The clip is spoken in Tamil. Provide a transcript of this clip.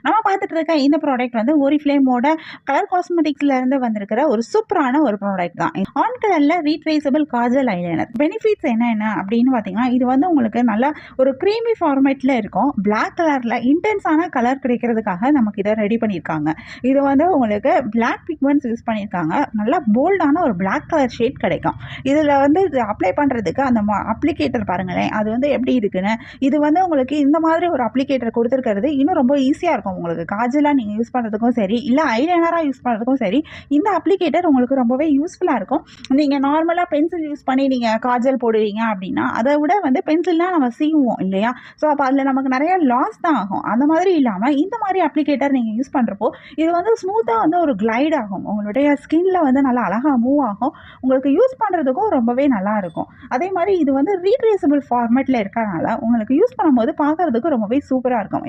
நம்ம பார்த்துட்டு இருக்க இந்த ப்ராடக்ட் வந்து Oriflameோட கலர் காஸ்மெட்டிக்ஸ்ல இருந்து வந்திருக்கிற ஒரு சூப்பரான ஒரு ப்ராடக்ட் தான். ஆன் கலர்ல ரீட்ரேசபிள் காஜல் ஐலைனர். பெனிஃபிட்ஸ் என்ன அப்படின்னு பார்த்தீங்கன்னா, இது வந்து உங்களுக்கு நல்ல ஒரு க்ரீமி ஃபார்மேட்ல இருக்கும். பிளாக் கலர்ல இன்டென்ஸான கலர் கிடைக்கிறதுக்காக நமக்கு இதை ரெடி பண்ணியிருக்காங்க. இது வந்து உங்களுக்கு பிளாக் பிக்மெண்ட்ஸ் யூஸ் பண்ணியிருக்காங்க. நல்லா போல்டான ஒரு பிளாக் கலர் ஷேட் கிடைக்கும். இதில் வந்து இது அப்ளை பண்ணுறதுக்கு அந்த அப்ளிகேட்டர் பாருங்களேன், அது வந்து எப்படி இருக்குன்னு. இது வந்து உங்களுக்கு இந்த மாதிரி ஒரு அப்ளிகேட்டர் கொடுத்துருக்கிறது இன்னும் ரொம்ப ஈஸியாக இருக்கும். உங்களுக்கு காஜலாக நீங்கள் யூஸ் பண்ணுறதுக்கும் சரி, இல்லை ஐலைனராக யூஸ் பண்ணுறதுக்கும் சரி, இந்த அப்ளிகேட்டர் உங்களுக்கு ரொம்பவே யூஸ்ஃபுல்லாக இருக்கும். நீங்கள் நார்மலாக பென்சில் யூஸ் பண்ணி நீங்கள் காஜல் போடுவீங்க அப்படின்னா, அதை விட வந்து பென்சில்னால் நம்ம சீவுவோம் இல்லையா? ஸோ அப்போ அதில் நமக்கு நிறைய லாஸ் தான் ஆகும். அந்த மாதிரி இல்லாமல் இந்த மாதிரி அப்ளிகேட்டர் நீங்கள் யூஸ் பண்ணுறப்போ இது வந்து ஸ்மூத்தாக வந்து ஒரு கிளைட் ஆகும். உங்களுடைய ஸ்கின்ல வந்து நல்லா அழகாக மூவ் ஆகும். உங்களுக்கு யூஸ் பண்ணுறதுக்கும் ரொம்பவே நல்லா இருக்கும். அதே மாதிரி இது வந்து ரீட்ரேசபிள் ஃபார்மேட்டில் இருக்கறனால உங்களுக்கு யூஸ் பண்ணும்போது பார்க்கறதுக்கு ரொம்பவே சூப்பராக இருக்கும்.